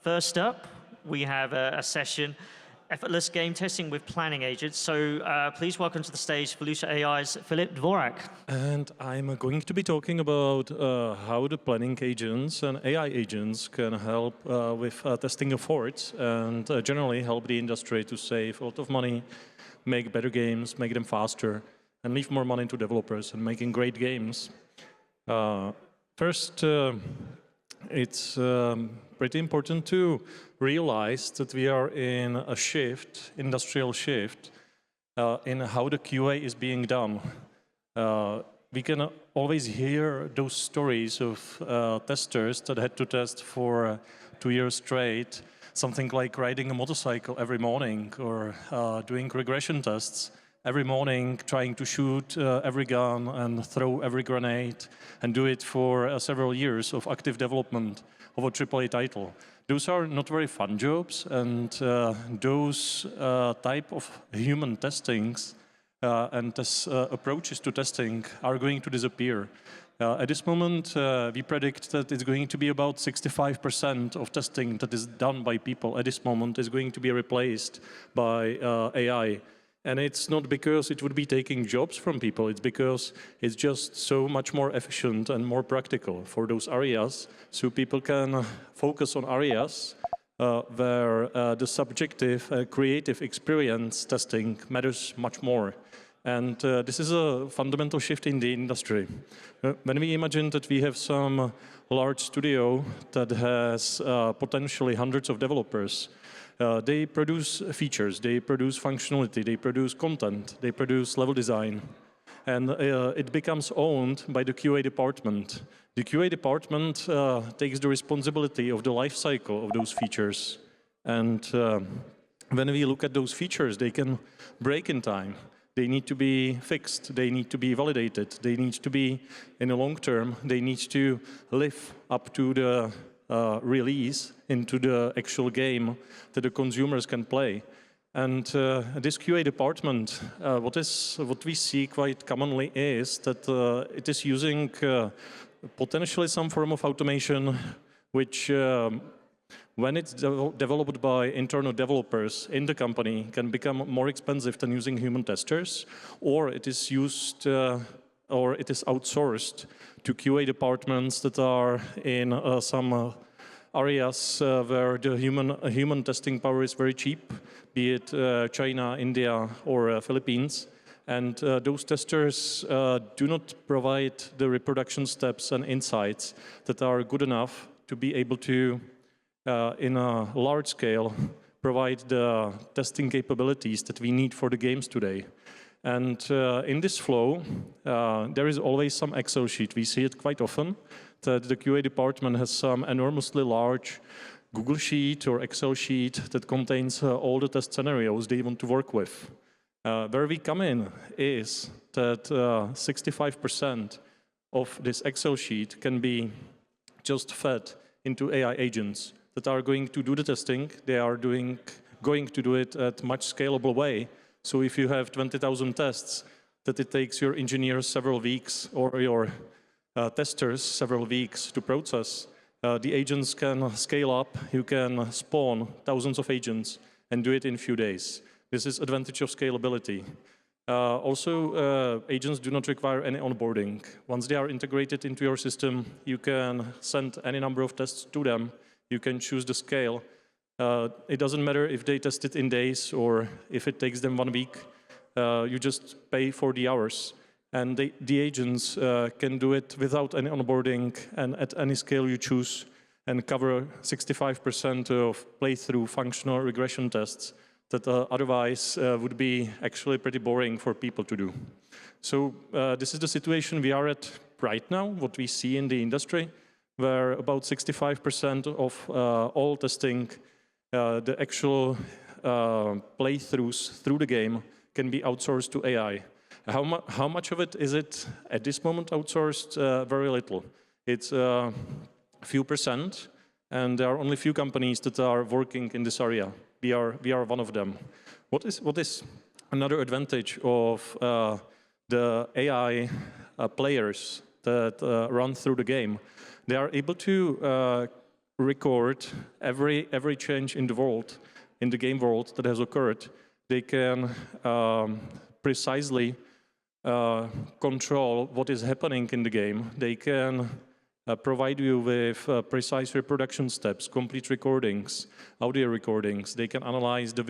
First up, we have a session, Effortless Game Testing with Planning Agents. So please welcome to the stage Filuta AI's Filip Dvorak. And I'm going to be talking about how the planning agents and AI agents can help with testing efforts and generally help the industry to save a lot of money, make better games, make them faster, and leave more money to developers and making great games. First, it's pretty important to realize that we are in a shift, industrial shift, in how the QA is being done. We can always hear those stories of testers that had to test for 2 years straight, something like riding a motorcycle every morning or doing regression tests every morning, trying to shoot every gun and throw every grenade, and do it for several years of active development of a AAA title. Those are not very fun jobs, and those type of human testings and approaches to testing are going to disappear. At this moment, we predict that it's going to be about 65% of testing that is done by people at this moment is going to be replaced by AI. And it's not because it would be taking jobs from people, it's because it's just so much more efficient and more practical for those areas, so people can focus on areas where the subjective, creative experience testing matters much more. And this is a fundamental shift in the industry. When we imagine that we have some large studio that has potentially hundreds of developers, they produce features, they produce functionality, they produce content, they produce level design, and it becomes owned by the QA department. The QA department takes the responsibility of the life cycle of those features. And when we look at those features, they can break in time. They need to be fixed, they need to be validated, they need to be, in the long term, they need to live up to the release into the actual game that the consumers can play. And this QA department, what we see quite commonly is that it is using potentially some form of automation which when it's developed by internal developers in the company can become more expensive than using human testers, or it is used or it is outsourced to QA departments that are in some areas where the human testing power is very cheap, be it China, India, or Philippines. And those testers do not provide the reproduction steps and insights that are good enough to be able to, in a large scale, provide the testing capabilities that we need for the games today. And in this flow, there is always some Excel sheet. We see it quite often, that the QA department has some enormously large Google sheet or Excel sheet that contains all the test scenarios they want to work with. Where we come in is that 65% of this Excel sheet can be just fed into AI agents that are going to do the testing. They are going to do it at much scalable way. So if you have 20,000 tests, that it takes your engineers several weeks or your testers several weeks to process, the agents can scale up. You can spawn thousands of agents and do it in a few days. This is advantage of scalability. Also, agents do not require any onboarding. Once they are integrated into your system, you can send any number of tests to them. You can choose the scale. It doesn't matter if they test it in days or if it takes them 1 week. You just pay for the hours. And the agents can do it without any onboarding and at any scale you choose, and cover 65% of playthrough functional regression tests that otherwise would be actually pretty boring for people to do. So this is the situation we are at right now, what we see in the industry, where about 65% of all testing, the actual playthroughs through the game, can be outsourced to AI. How much of it is it at this moment outsourced? Very little. It's a few percent, and there are only few companies that are working in this area. We are one of them. What is another advantage of the AI players that run through the game? They are able to record every change in the world, in the game world that has occurred. They can precisely control what is happening in the game. They can provide you with precise reproduction steps, complete recordings, audio recordings. They can analyze the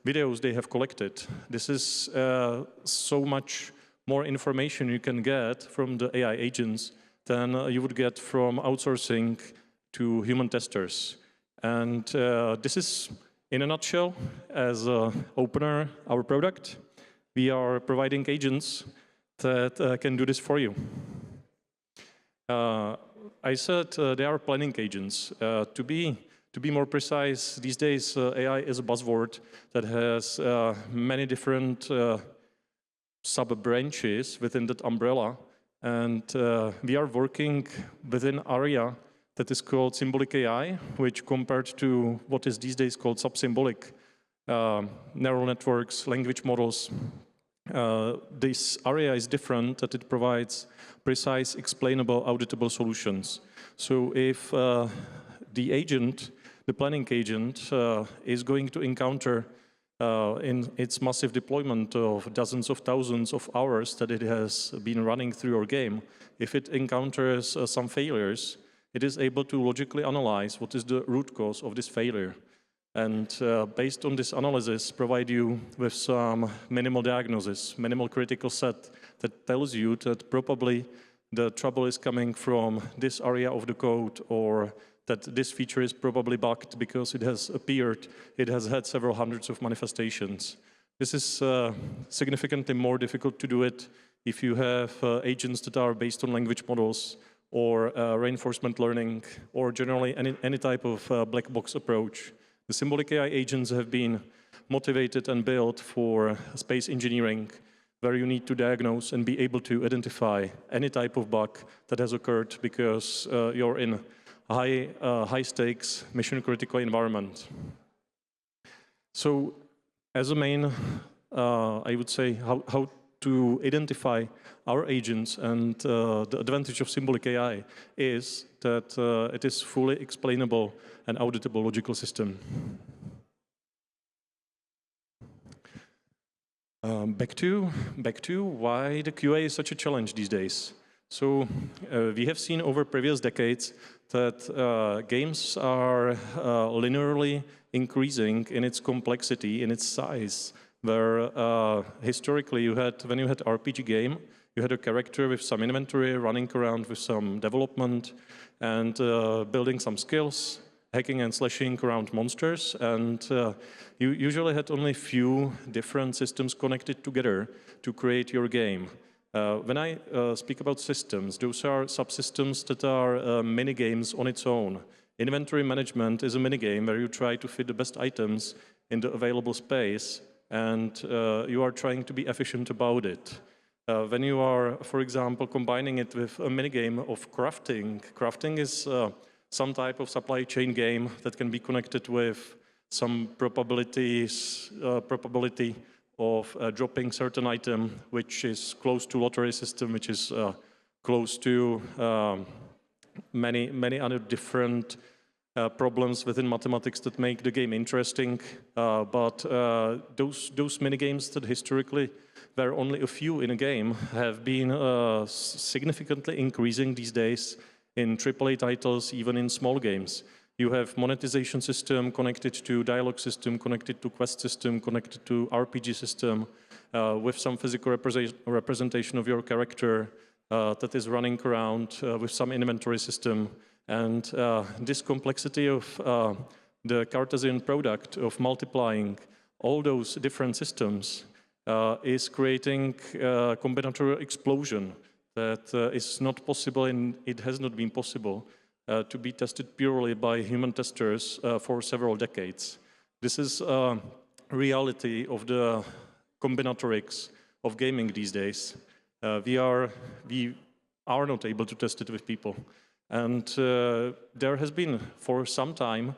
videos they have collected. This is so much more information you can get from the AI agents than you would get from outsourcing to human testers. And this is, in a nutshell, as Opener, our product. We are providing agents that can do this for you. I said they are planning agents. To be more precise, these days AI is a buzzword that has many different sub-branches within that umbrella. And we are working within an area that is called symbolic AI, which compared to what is these days called sub-symbolic neural networks, language models, this area is different, that it provides precise, explainable, auditable solutions. So if the agent, the planning agent, is going to encounter in its massive deployment of dozens of thousands of hours that it has been running through your game, if it encounters some failures, it is able to logically analyze what is the root cause of this failure. And based on this analysis, provide you with some minimal diagnosis, minimal critical set that tells you that probably the trouble is coming from this area of the code, or that this feature is probably bugged because it has appeared, it has had several hundreds of manifestations. This is significantly more difficult to do it if you have agents that are based on language models or reinforcement learning, or generally any type of black box approach. The symbolic AI agents have been motivated and built for space engineering, where you need to diagnose and be able to identify any type of bug that has occurred because you're in a high stakes, mission critical environment. So as a main, I would say, how to identify our agents, and the advantage of symbolic AI is that it is fully explainable and auditable logical system. Back to why the QA is such a challenge these days. So we have seen over previous decades that games are linearly increasing in its complexity, in its size, where historically when you had RPG game, you had a character with some inventory, running around with some development, and building some skills, hacking and slashing around monsters, and you usually had only few different systems connected together to create your game. When I speak about systems, those are subsystems that are mini-games on its own. Inventory management is a mini-game where you try to fit the best items in the available space, and you are trying to be efficient about it. When you are, for example, combining it with a minigame of crafting, crafting is some type of supply chain game that can be connected with some probability of dropping certain item, which is close to lottery system, which is close to many other different problems within mathematics that make the game interesting. But those minigames that historically were only a few in a game have been significantly increasing these days in AAA titles, even in small games. You have monetization system connected to dialogue system, connected to quest system, connected to RPG system, with some physical representation of your character that is running around with some inventory system. And this complexity of the Cartesian product of multiplying all those different systems is creating a combinatorial explosion that is not possible, and it has not been possible to be tested purely by human testers for several decades. This is a reality of the combinatorics of gaming these days. We are not able to test it with people. And there has been, for some time,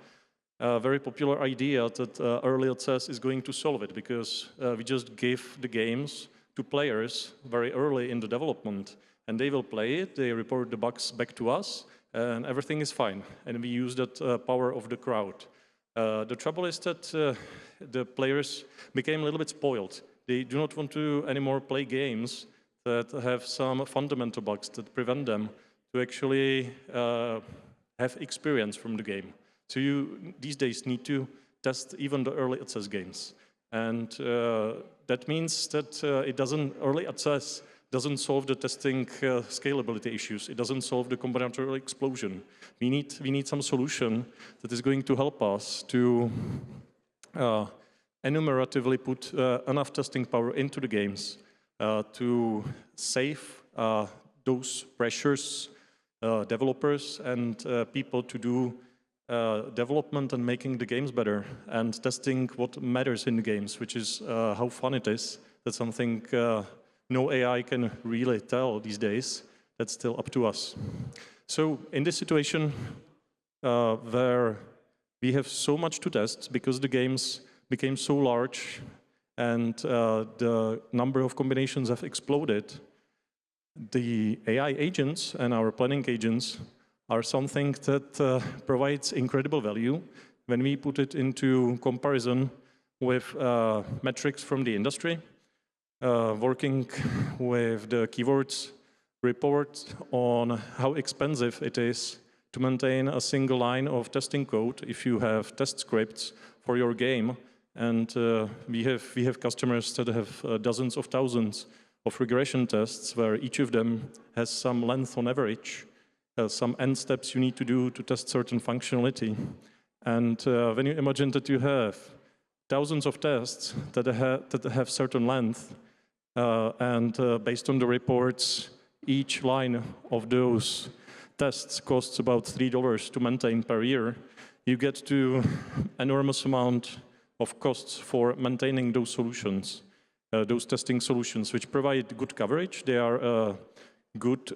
a very popular idea that early access is going to solve it, because we just give the games to players very early in the development, and they will play it, they report the bugs back to us, and everything is fine, and we use that power of the crowd. The trouble is that the players became a little bit spoiled. They do not want to anymore play games that have some fundamental bugs that prevent them to actually have experience from the game. So you, these days, need to test even the early access games. And that means that early access doesn't solve the testing scalability issues. It doesn't solve the combinatorial explosion. We need some solution that is going to help us to enumeratively put enough testing power into the games to save those pressures, developers and people to do development and making the games better and testing what matters in the games, which is how fun it is. That's something no AI can really tell these days. That's still up to us. So in this situation where we have so much to test because the games became so large and the number of combinations have exploded, the AI agents and our planning agents are something that provides incredible value when we put it into comparison with metrics from the industry, working with the keywords report on how expensive it is to maintain a single line of testing code if you have test scripts for your game. And we have customers that have dozens of thousands of regression tests where each of them has some length on average, some end steps you need to do to test certain functionality. And when you imagine that you have thousands of tests that have certain length, and based on the reports, each line of those tests costs about $3 to maintain per year, you get to enormous amount of costs for maintaining those solutions, those testing solutions, which provide good coverage. They are good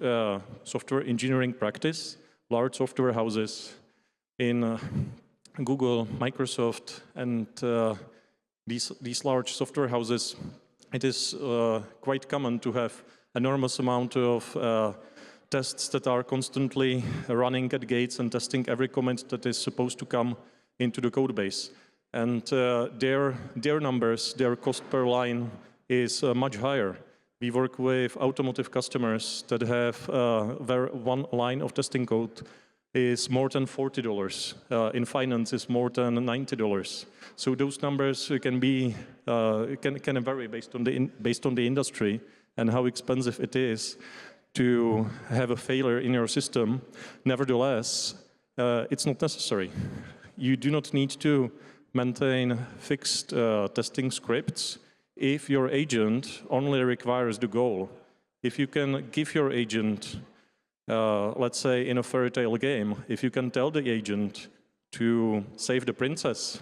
software engineering practice. Large software houses in Google, Microsoft, and these large software houses, it is quite common to have enormous amount of tests that are constantly running at gates and testing every comment that is supposed to come into the code base. And their numbers, their cost per line is much higher. We work with automotive customers that have where one line of testing code is more than $40. In finance, is more than $90. So those numbers can vary based on the industry and how expensive it is to have a failure in your system. Nevertheless, it's not necessary. You do not need to maintain fixed testing scripts if your agent only requires the goal. If you can give your agent, let's say in a fairy tale game, if you can tell the agent to save the princess,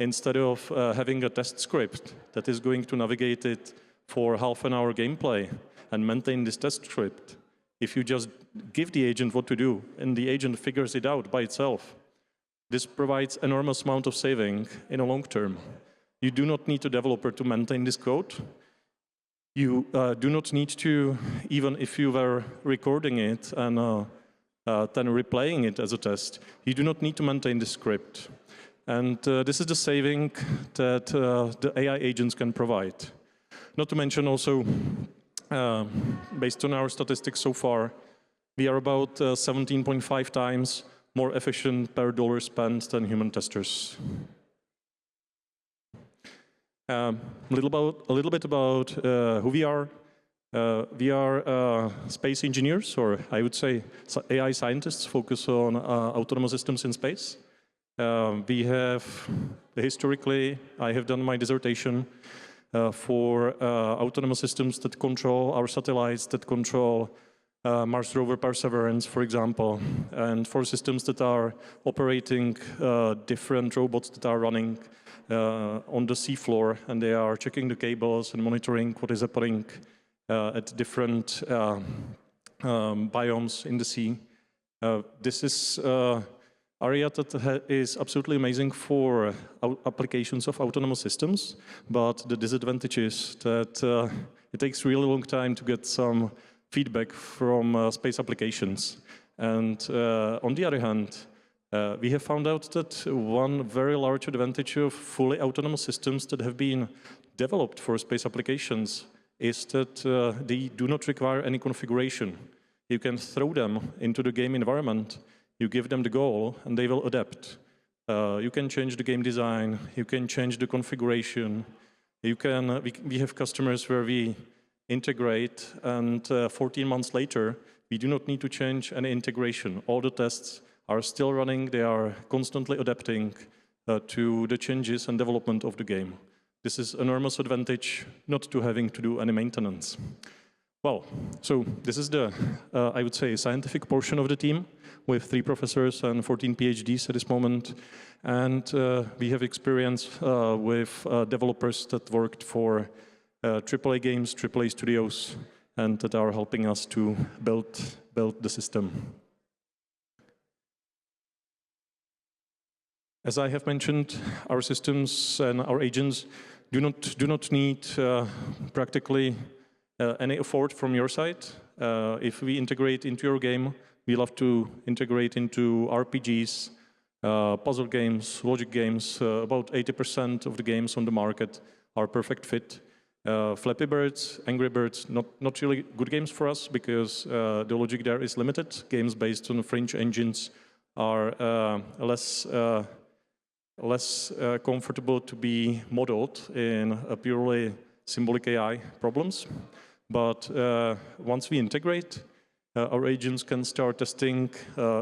instead of having a test script that is going to navigate it for half an hour gameplay and maintain this test script, if you just give the agent what to do and the agent figures it out by itself, this provides enormous amount of saving in a long term. You do not need a developer to maintain this code. You do not need to, even if you were recording it and then replaying it as a test, you do not need to maintain the script. And this is the saving that the AI agents can provide. Not to mention also, based on our statistics so far, we are about 17.5 times more efficient per dollar spent than human testers. A little bit about who we are. We are space engineers, or I would say AI scientists focus on autonomous systems in space. We have, historically, I have done my dissertation for autonomous systems that control our satellites, that control Mars rover Perseverance, for example, and for systems that are operating different robots that are running on the seafloor, and they are checking the cables and monitoring what is happening at different biomes in the sea. This is area that is absolutely amazing for applications of autonomous systems, but the disadvantage is that it takes really long time to get some feedback from space applications. And on the other hand, we have found out that one very large advantage of fully autonomous systems that have been developed for space applications is that they do not require any configuration. You can throw them into the game environment, you give them the goal, and they will adapt. You can change the game design, you can change the configuration. You can, we have customers where we integrate, and 14 months later, we do not need to change any integration. All the tests are still running, they are constantly adapting to the changes and development of the game. This is an enormous advantage, not to having to do any maintenance. Well, so this is the, I would say, scientific portion of the team, with 3 professors and 14 PhDs at this moment. And we have experience with developers that worked for AAA games, AAA studios, and that are helping us to build the system. As I have mentioned, our systems and our agents do not need practically any effort from your side. If we integrate into your game, we love to integrate into RPGs, puzzle games, logic games. About 80% of the games on the market are perfect fit. Flappy Birds, Angry Birds, not really good games for us because the logic there is limited. Games based on French engines are less comfortable to be modeled in a purely symbolic AI problems. But once we integrate, our agents can start testing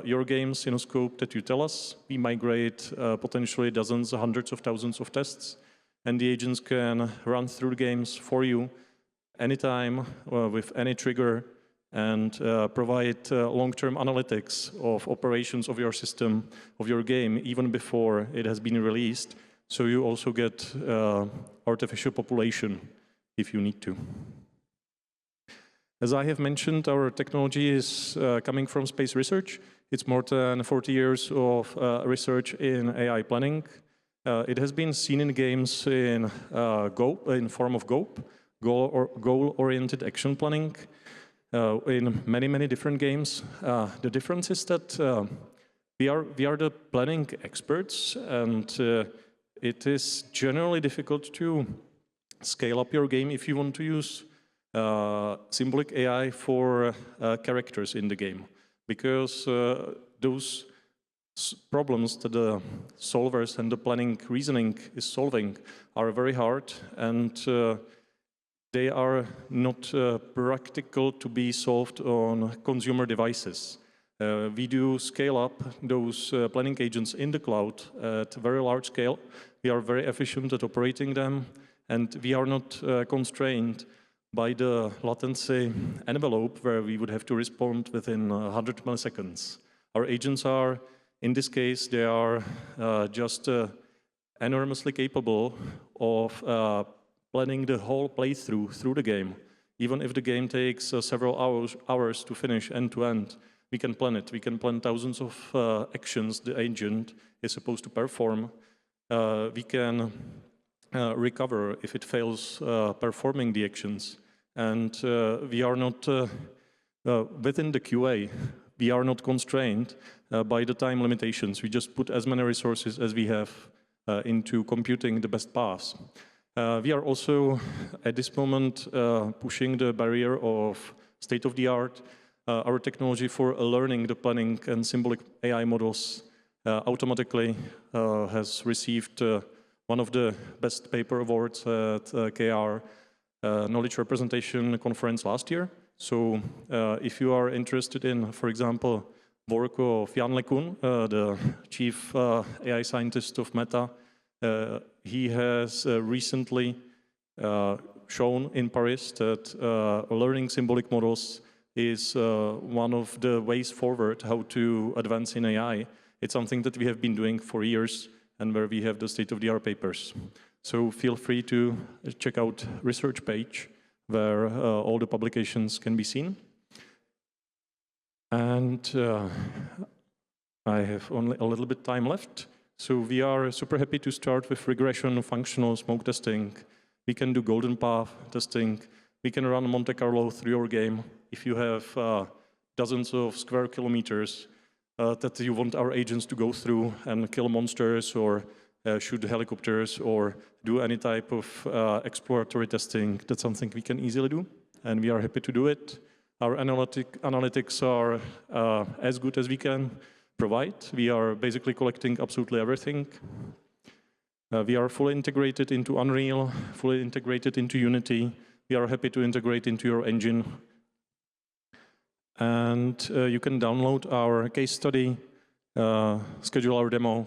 your games in a scope that you tell us. We migrate potentially dozens, hundreds of thousands of tests, and the agents can run through the games for you anytime with any trigger and provide long-term analytics of operations of your system, of your game, even before it has been released. So you also get artificial population if you need to. As I have mentioned, our technology is coming from space research. It's more than 40 years of research in AI planning. It has been seen in games in form of GOAP, goal-oriented action planning, in many different games. The difference is that we are the planning experts, and it is generally difficult to scale up your game if you want to use symbolic AI for characters in the game, because those problems that the solvers and the planning reasoning is solving are very hard, and they are not practical to be solved on consumer devices. We do scale up those planning agents in the cloud at a very large scale. We are very efficient at operating them, and we are not constrained by the latency envelope where we would have to respond within 100 milliseconds. Our agents are, in this case, they are just enormously capable of planning the whole playthrough through the game. Even if the game takes several hours to finish end to end, we can plan it. We can plan thousands of actions the agent is supposed to perform. We can recover if it fails performing the actions. And we are not, within the QA, we are not constrained by the time limitations. We just put as many resources as we have into computing the best paths. We are also, at this moment, pushing the barrier of state-of-the-art. Our technology for learning the planning and symbolic AI models automatically has received one of the best paper awards at KR Knowledge Representation Conference last year. So if you are interested in, for example, work of Jan LeCun, the chief AI scientist of Meta, he has recently shown in Paris that learning symbolic models is one of the ways forward how to advance in AI. It's something that we have been doing for years and where we have the state-of-the-art papers. So feel free to check out research page where all the publications can be seen. And I have only a little bit time left. So we are super happy to start with regression, functional smoke testing. We can do golden path testing. We can run Monte Carlo through your game. If you have dozens of square kilometers that you want our agents to go through and kill monsters or shoot helicopters or do any type of exploratory testing. That's something we can easily do, and we are happy to do it. Our analytics are as good as we can provide. We are basically collecting absolutely everything. We are fully integrated into Unreal, fully integrated into Unity. We are happy to integrate into your engine. And you can download our case study, schedule our demo,